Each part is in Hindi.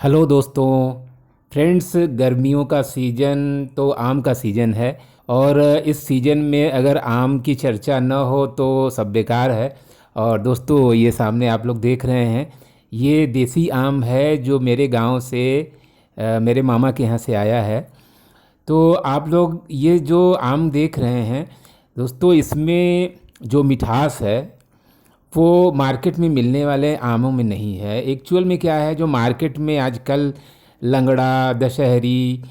हेलो दोस्तों। फ्रेंड्स, गर्मियों का सीज़न तो आम का सीज़न है। और इस सीज़न में अगर आम की चर्चा न हो तो सब बेकार है। और दोस्तों, ये सामने आप लोग देख रहे हैं, ये देसी आम है जो मेरे गांव से मेरे मामा के यहाँ से आया है। तो आप लोग ये जो आम देख रहे हैं दोस्तों, इसमें जो मिठास है वो मार्केट में मिलने वाले आमों में नहीं है। एक्चुअल में क्या है, जो मार्केट में आजकल लंगड़ा, दशहरी,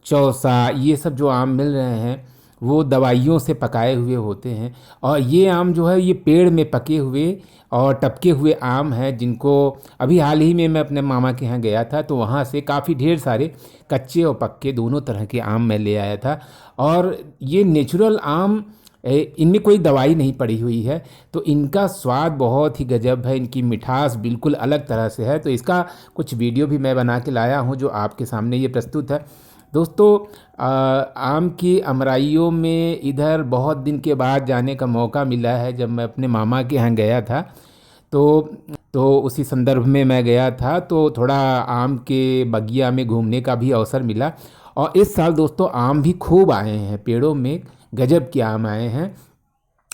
चौसा, ये सब जो आम मिल रहे हैं वो दवाइयों से पकाए हुए होते हैं। और ये आम जो है ये पेड़ में पके हुए और टपके हुए आम हैं, जिनको अभी हाल ही में मैं अपने मामा के यहाँ गया था तो वहाँ से काफ़ी ढेर सारे कच्चे और पक्के दोनों तरह के आम मैं ले आया था। और ये नेचुरल आम, इनमें कोई दवाई नहीं पड़ी हुई है। तो इनका स्वाद बहुत ही गजब है, इनकी मिठास बिल्कुल अलग तरह से है। तो इसका कुछ वीडियो भी मैं बना के लाया हूँ जो आपके सामने ये प्रस्तुत है। दोस्तों, आम की अमराइयों में इधर बहुत दिन के बाद जाने का मौका मिला है। जब मैं अपने मामा के यहाँ गया था तो उसी संदर्भ में मैं गया था, तो थोड़ा आम के बगिया में घूमने का भी अवसर मिला। और इस साल दोस्तों आम भी खूब आए हैं, पेड़ों में गजब के आम आए हैं।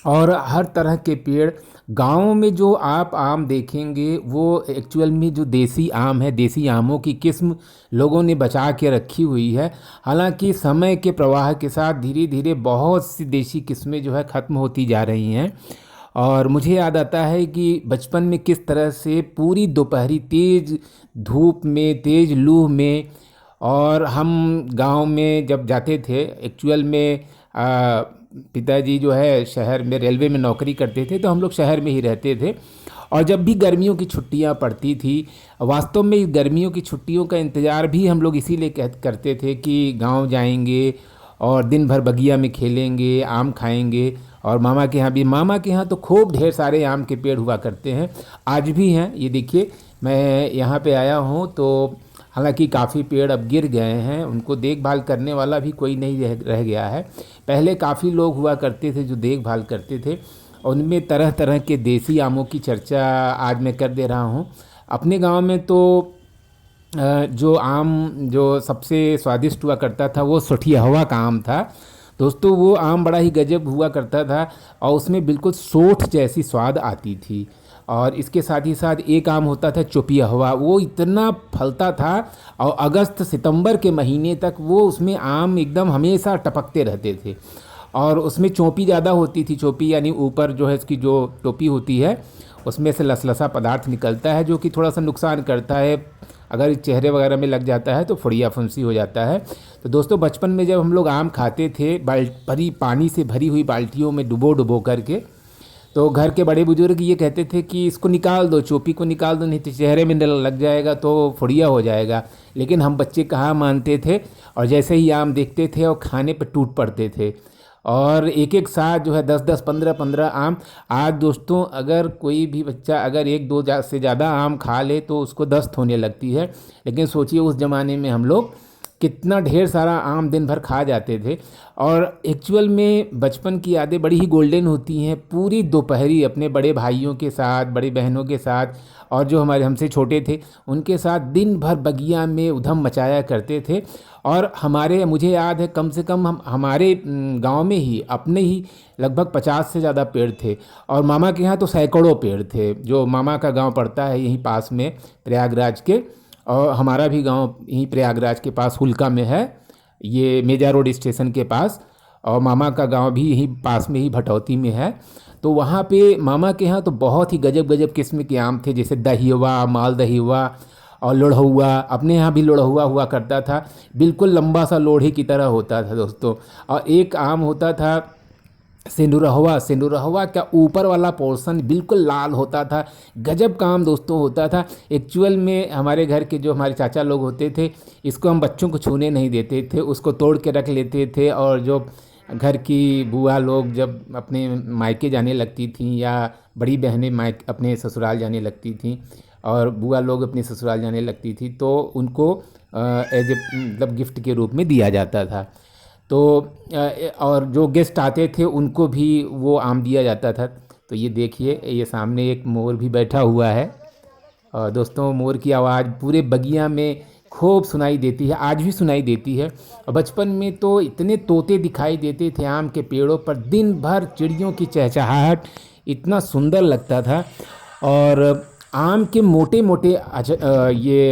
और हर तरह के पेड़, गाँव में जो आप आम देखेंगे वो एक्चुअल में जो देसी आम है, देसी आमों की किस्म लोगों ने बचा के रखी हुई है। हालांकि समय के प्रवाह के साथ धीरे धीरे बहुत सी देसी किस्में जो है ख़त्म होती जा रही हैं। और मुझे याद आता है कि बचपन में किस तरह से पूरी दोपहरी तेज़ धूप में, तेज़ लू में, और हम गांव में जब जाते थे, एक्चुअल में पिताजी जो है शहर में रेलवे में नौकरी करते थे तो हम लोग शहर में ही रहते थे। और जब भी गर्मियों की छुट्टियां पड़ती थी, वास्तव में इस गर्मियों की छुट्टियों का इंतज़ार भी हम लोग इसीलिए करते थे कि गांव जाएंगे और दिन भर बगिया में खेलेंगे, आम खाएंगे। और मामा के यहाँ तो खूब ढेर सारे आम के पेड़ हुआ करते हैं, आज भी हैं। ये देखिए, मैं यहाँ पे आया हूँ तो हालांकि काफ़ी पेड़ अब गिर गए हैं, उनको देखभाल करने वाला भी कोई नहीं रह गया है। पहले काफ़ी लोग हुआ करते थे जो देखभाल करते थे। उनमें तरह तरह के देसी आमों की चर्चा आज मैं कर दे रहा हूँ। अपने गांव में तो जो आम जो सबसे स्वादिष्ट हुआ करता था वो सठिया का आम था। दोस्तों, वो आम बड़ा ही गजब हुआ करता था और उसमें बिल्कुल सोठ जैसी स्वाद आती थी। और इसके साथ ही साथ एक आम होता था चोपिया हुआ, वो इतना फलता था और अगस्त सितंबर के महीने तक वो उसमें आम एकदम हमेशा टपकते रहते थे। और उसमें चोपी ज़्यादा होती थी। चोपी यानी ऊपर जो है इसकी जो टोपी होती है उसमें से लसलसा पदार्थ निकलता है जो कि थोड़ा सा नुकसान करता है। अगर चेहरे वगैरह में लग जाता है तो फुड़िया फुंसी हो जाता है। तो दोस्तों, बचपन में जब हम लोग आम खाते थे भरी पानी से भरी हुई बाल्टियों में डुबो डुबो करके, तो घर के बड़े बुजुर्ग ये कहते थे कि इसको निकाल दो, चोपी को निकाल दो, नहीं तो चेहरे में लग जाएगा तो फुड़िया हो जाएगा। लेकिन हम बच्चे कहाँ मानते थे, और जैसे ही आम देखते थे और खाने पर टूट पड़ते थे। और एक एक साथ जो है 10-10, 15-15 आम। आज दोस्तों, अगर कोई भी बच्चा अगर एक दो से ज़्यादा आम खा ले तो उसको दस्त होने लगती है। लेकिन सोचिए उस ज़माने में हम लोग कितना ढेर सारा आम दिन भर खा जाते थे। और एक्चुअल में बचपन की यादें बड़ी ही गोल्डन होती हैं। पूरी दोपहरी अपने बड़े भाइयों के साथ, बड़ी बहनों के साथ, और जो हमारे हमसे छोटे थे उनके साथ दिन भर बगिया में उधम मचाया करते थे। और मुझे याद है, कम से कम हमारे गांव में ही अपने ही लगभग 50 से ज़्यादा पेड़ थे। और मामा के यहाँ तो सैकड़ों पेड़ थे। जो मामा का गांव पड़ता है यहीं पास में प्रयागराज के, और हमारा भी गांव यहीं प्रयागराज के पास हुल्का में है, ये मेजा रोड स्टेशन के पास। और मामा का गांव भी यहीं पास में ही भटौती में है। तो वहाँ पे मामा के यहाँ तो बहुत ही गजब गजब किस्म के आम थे, जैसे दहिवा, मालदही हुआ और लोढ़हुआ। अपने यहाँ भी लोढ़हुआ हुआ करता था, बिल्कुल लंबा सा लोढ़े की तरह होता था दोस्तों। और एक आम होता था सिंदूरहुआ। सिंदूरहुआ का ऊपर वाला पोर्शन बिल्कुल लाल होता था, गजब का आम दोस्तों होता था। एक्चुअल में हमारे घर के जो हमारे चाचा लोग होते थे, इसको हम बच्चों को छूने नहीं देते थे, उसको तोड़ के रख लेते थे। और जो घर की बुआ लोग जब अपने मायके जाने लगती थीं या बड़ी बहनें मायके अपने ससुराल जाने लगती थीं और बुआ लोग अपने ससुराल जाने लगती थी तो उनको एज ए मतलब गिफ्ट के रूप में दिया जाता था। तो और जो गेस्ट आते थे उनको भी वो आम दिया जाता था। तो ये देखिए, ये सामने एक मोर भी बैठा हुआ है दोस्तों मोर की आवाज़ पूरे बगिया में खूब सुनाई देती है, आज भी सुनाई देती है। और बचपन में तो इतने तोते दिखाई देते थे आम के पेड़ों पर, दिन भर चिड़ियों की चहचहाहट, इतना सुंदर लगता था। और आम के मोटे मोटे ये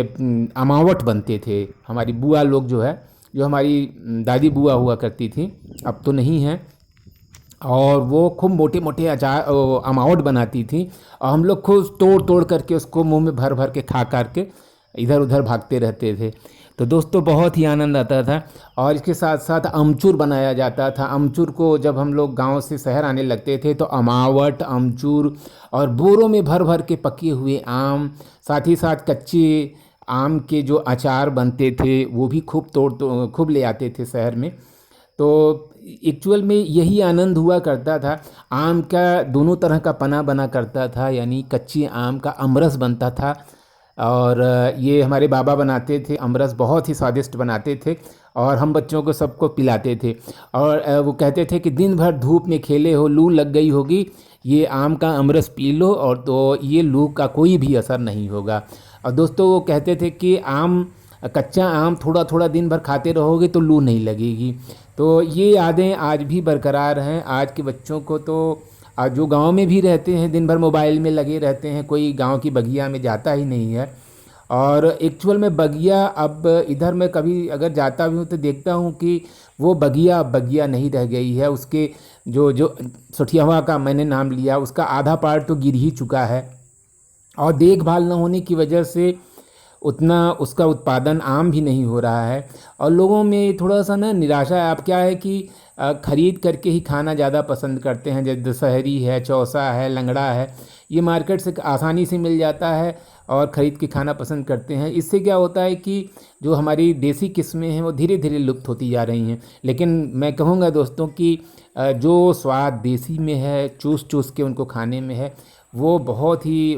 अमावट बनते थे। हमारी बुआ लोग जो है, जो हमारी दादी बुआ हुआ करती थी, अब तो नहीं है, और वो खूब मोटे मोटे अमावट बनाती थी। और हम लोग खूब तोड़ तोड़ करके उसको मुंह में भर भर के खा करके इधर उधर भागते रहते थे। तो दोस्तों बहुत ही आनंद आता था। और इसके साथ साथ अमचूर बनाया जाता था। अमचूर को जब हम लोग गांव से शहर आने लगते थे तो अमावट, अमचूर और बोरों में भर भर के पके हुए आम, साथ ही साथ कच्चे आम के जो अचार बनते थे वो भी खूब ले आते थे शहर में। तो एक्चुअल में यही आनंद हुआ करता था। आम का दोनों तरह का पना बना करता था, यानी कच्चे आम का अमरस बनता था। और ये हमारे बाबा बनाते थे, अमरस बहुत ही स्वादिष्ट बनाते थे और हम बच्चों को सबको पिलाते थे। और वो कहते थे कि दिन भर धूप में खेले हो, लू लग गई होगी, ये आम का अमरस पी लो और तो ये लू का कोई भी असर नहीं होगा। और दोस्तों वो कहते थे कि कच्चा आम थोड़ा थोड़ा दिन भर खाते रहोगे तो लू नहीं लगेगी। तो ये यादें आज भी बरकरार हैं। आज के बच्चों को तो जो गांव में भी रहते हैं दिन भर मोबाइल में लगे रहते हैं, कोई गांव की बगिया में जाता ही नहीं है। और एक्चुअल में बगिया, अब इधर मैं कभी अगर जाता भी हूँ तो देखता हूँ कि वो बगिया अब बगिया नहीं रह गई है। उसके जो जो सठियावा का मैंने नाम लिया, उसका आधा पार्ट तो गिर ही चुका है। और देखभाल न होने की वजह से उतना उसका उत्पादन आम भी नहीं हो रहा है। और लोगों में थोड़ा सा ना निराशा है। अब क्या है कि ख़रीद करके ही खाना ज़्यादा पसंद करते हैं। जैसे दशहरी है, चौसा है, लंगड़ा है, ये मार्केट से आसानी से मिल जाता है और ख़रीद के खाना पसंद करते हैं। इससे क्या होता है कि जो हमारी देसी किस्में हैं वो धीरे धीरे लुप्त होती जा रही हैं। लेकिन मैं कहूँगा दोस्तों कि जो स्वाद देसी में है, चूस चूस के उनको खाने में है, वो बहुत ही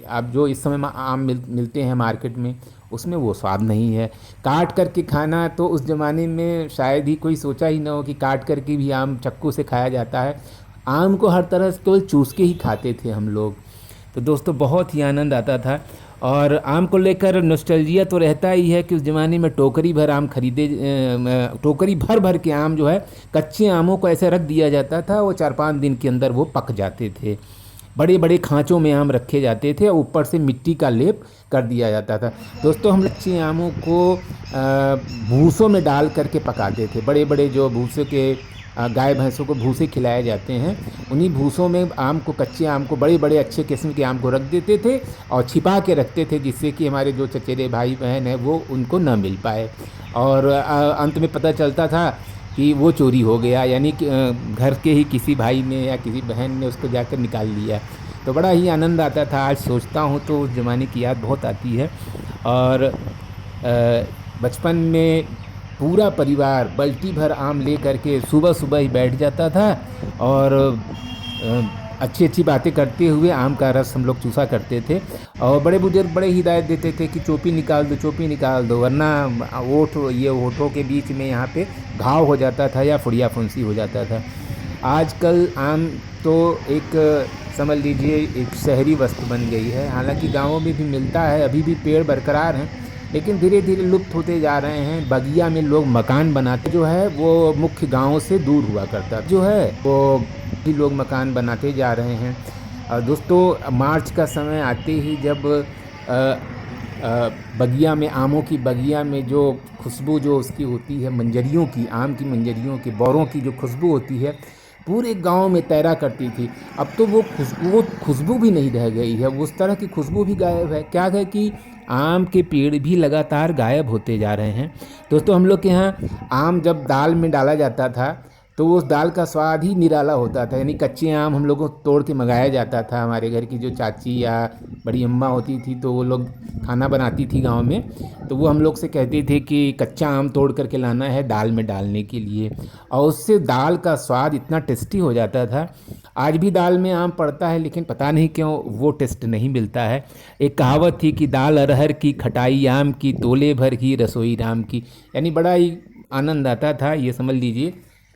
अब जो इस समय में आम मिलते हैं मार्केट में, उसमें वो स्वाद नहीं है। काट करके खाना तो उस ज़माने में शायद ही कोई सोचा ही ना हो कि काट करके भी आम चाकू से खाया जाता है। आम को हर तरह से केवल चूस के ही खाते थे हम लोग। तो दोस्तों बहुत ही आनंद आता था। और आम को लेकर नॉस्टैल्जिया तो रहता ही है कि उस ज़माने में टोकरी भर आम खरीदे, टोकरी भर भर के आम जो है, कच्चे आमों को ऐसे रख दिया जाता था, वो 4-5 दिन के अंदर वो पक जाते थे। बड़े बड़े खांचों में आम रखे जाते थे और ऊपर से मिट्टी का लेप कर दिया जाता था। दोस्तों हम कच्चे आमों को भूसों में डाल करके पकाते थे। बड़े बड़े जो भूसे के गाय भैंसों को भूसे खिलाए जाते हैं, उन्हीं भूसों में आम को, कच्चे आम को, बड़े बड़े अच्छे किस्म के आम को रख देते थे और छिपा के रखते थे, जिससे कि हमारे जो चचेरे भाई बहन हैं वो उनको न मिल पाए। और अंत में पता चलता था कि वो चोरी हो गया, यानी कि घर के ही किसी भाई ने या किसी बहन ने उसको जाकर निकाल लिया। तो बड़ा ही आनंद आता था। आज सोचता हूँ तो उस ज़माने की याद बहुत आती है। और बचपन में पूरा परिवार बाल्टी भर आम ले करके सुबह सुबह ही बैठ जाता था और अच्छी अच्छी बातें करते हुए आम का रस हम लोग चूसा करते थे। और बड़े बुजुर्ग बड़े हिदायत देते थे कि चोपी निकाल दो, चोपी निकाल दो, वरना ये होठों के बीच में यहाँ पे घाव हो जाता था या फुड़िया फुंसी हो जाता था। आजकल आम तो एक समझ लीजिए एक शहरी वस्तु बन गई है। हालांकि गाँवों में भी मिलता है, अभी भी पेड़ बरकरार हैं, लेकिन धीरे धीरे लुप्त होते जा रहे हैं। बगिया में लोग मकान बनाते जो है वो मुख्य गाँव से दूर हुआ करता जो है, वो भी लोग मकान बनाते जा रहे हैं। दोस्तों मार्च का समय आते ही जब बगिया में, आमों की बगिया में जो खुशबू जो उसकी होती है, मंजरियों की, आम की मंजरियों की, बौरों की जो खुशबू होती है, पूरे गांव में तैरा करती थी। अब तो वो खुशबू भी नहीं रह गई है, उस तरह की खुशबू भी गायब है। क्या है कि आम के पेड़ भी लगातार गायब होते जा रहे हैं। दोस्तों हम लोग के यहाँ आम जब दाल में डाला जाता था तो उस दाल का स्वाद ही निराला होता था। यानी कच्चे आम हम लोगों को तोड़ के मंगाया जाता था। हमारे घर की जो चाची या बड़ी अम्मा होती थी तो वो लोग खाना बनाती थी गांव में, तो वो हम लोग से कहती थी कि कच्चा आम तोड़ करके लाना है दाल में डालने के लिए, और उससे दाल का स्वाद इतना टेस्टी हो जाता था। आज भी दाल में आम पड़ता है, लेकिन पता नहीं क्यों वो टेस्ट नहीं मिलता है। एक कहावत थी कि दाल अरहर की, खटाई आम की, तोले भर की, रसोई राम की। यानी बड़ा ही आनंद आता था, ये समझ लीजिए।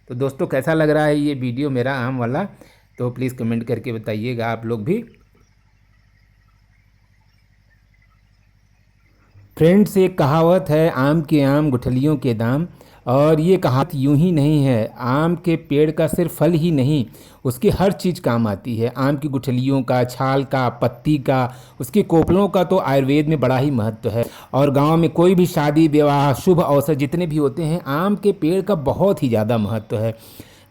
तो दोस्तों कैसा लग रहा है ये वीडियो मेरा आम वाला, तो प्लीज़ कमेंट करके बताइएगा आप लोग भी। फ्रेंड्स, एक कहावत है, आम के आम गुठलियों के दाम। और ये कहावत यूं ही नहीं है। आम के पेड़ का सिर्फ फल ही नहीं, उसकी हर चीज़ काम आती है। आम की गुठलियों का, छाल का, पत्ती का, उसके कोपलों का तो आयुर्वेद में बड़ा ही महत्व है। और गांव में कोई भी शादी विवाह शुभ अवसर जितने भी होते हैं, आम के पेड़ का बहुत ही ज़्यादा महत्व है।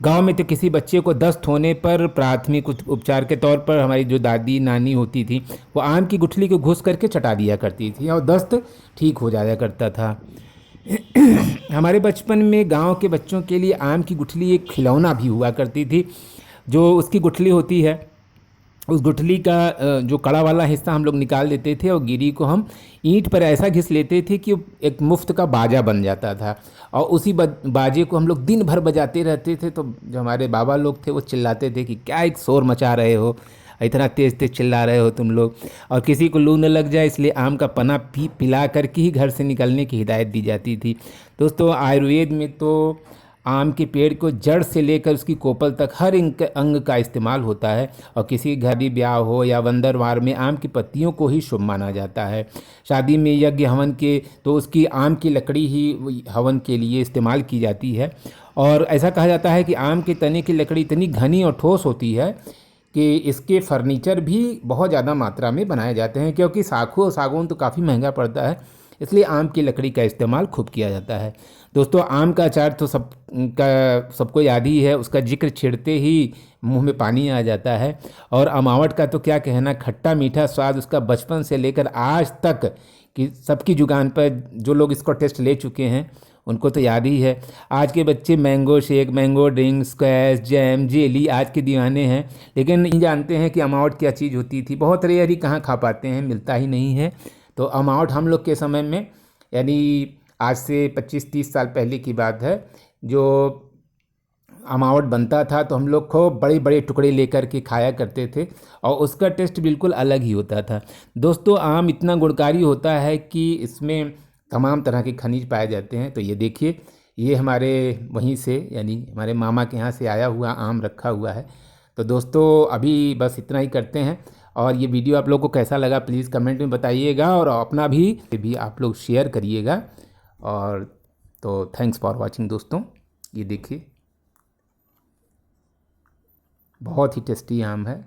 गांव में तो किसी बच्चे को दस्त होने पर प्राथमिक उपचार के तौर पर हमारी जो दादी नानी होती थी, वो आम की गुठली को घुस करके चटा दिया करती थी और दस्त ठीक हो जाया करता था। हमारे बचपन में गांव के बच्चों के लिए आम की गुठली एक खिलौना भी हुआ करती थी। जो उसकी गुठली होती है, उस गुठली का जो कड़ा वाला हिस्सा हम लोग निकाल देते थे और गिरी को हम ईंट पर ऐसा घिस लेते थे कि एक मुफ्त का बाजा बन जाता था। और उसी बाजे को हम लोग दिन भर बजाते रहते थे। तो जो हमारे बाबा लोग थे वो चिल्लाते थे कि क्या एक शोर मचा रहे हो, इतना तेज़ तेज़ चिल्ला रहे हो तुम लोग। और किसी को लू न लग जाए इसलिए आम का पना पिला करके ही घर से निकलने की हिदायत दी जाती थी। दोस्तों, आयुर्वेद में तो आम के पेड़ को जड़ से लेकर उसकी कोपल तक हर अंग का इस्तेमाल होता है। और किसी घरी ब्याह हो या वंदरवार में आम की पत्तियों को ही शुभ माना जाता है। शादी में यज्ञ हवन के तो उसकी आम की लकड़ी ही हवन के लिए इस्तेमाल की जाती है। और ऐसा कहा जाता है कि आम के तने की लकड़ी इतनी घनी और ठोस होती है कि इसके फर्नीचर भी बहुत ज़्यादा मात्रा में बनाए जाते हैं, क्योंकि साखू और सागौन तो काफ़ी महंगा पड़ता है, इसलिए आम की लकड़ी का इस्तेमाल खूब किया जाता है। दोस्तों, आम का अचार तो सबको याद ही है। उसका जिक्र छेड़ते ही मुंह में पानी आ जाता है। और अमावट का तो क्या कहना, खट्टा मीठा स्वाद उसका बचपन से लेकर आज तक कि सबकी जुबान पर जो लोग इसको टेस्ट ले चुके हैं उनको तो याद ही है। आज के बच्चे mango shake, mango drink, squash, jam, jelly आज के दीवाने हैं, लेकिन नहीं जानते हैं कि अमावट क्या चीज़ होती थी। बहुत रेयर ही कहाँ खा पाते हैं, मिलता ही नहीं है। तो अमावट हम लोग के समय में, यानी आज से 25-30 साल पहले की बात है, जो अमावट बनता था तो हम लोग को बड़े बड़े टुकड़े लेकर के खाया करते थे और उसका टेस्ट बिल्कुल अलग ही होता था। दोस्तों, आम इतना गुणकारी होता है कि इसमें तमाम तरह के खनिज पाए जाते हैं। तो ये देखिए, ये हमारे वहीं से, यानी हमारे मामा के यहाँ से आया हुआ आम रखा हुआ है। तो दोस्तों, अभी बस इतना ही करते हैं। और ये वीडियो आप लोग को कैसा लगा प्लीज़ कमेंट में बताइएगा और अपना भी आप लोग शेयर करिएगा। और तो थैंक्स फॉर वॉचिंग दोस्तों। ये देखिए, बहुत ही टेस्टी आम है।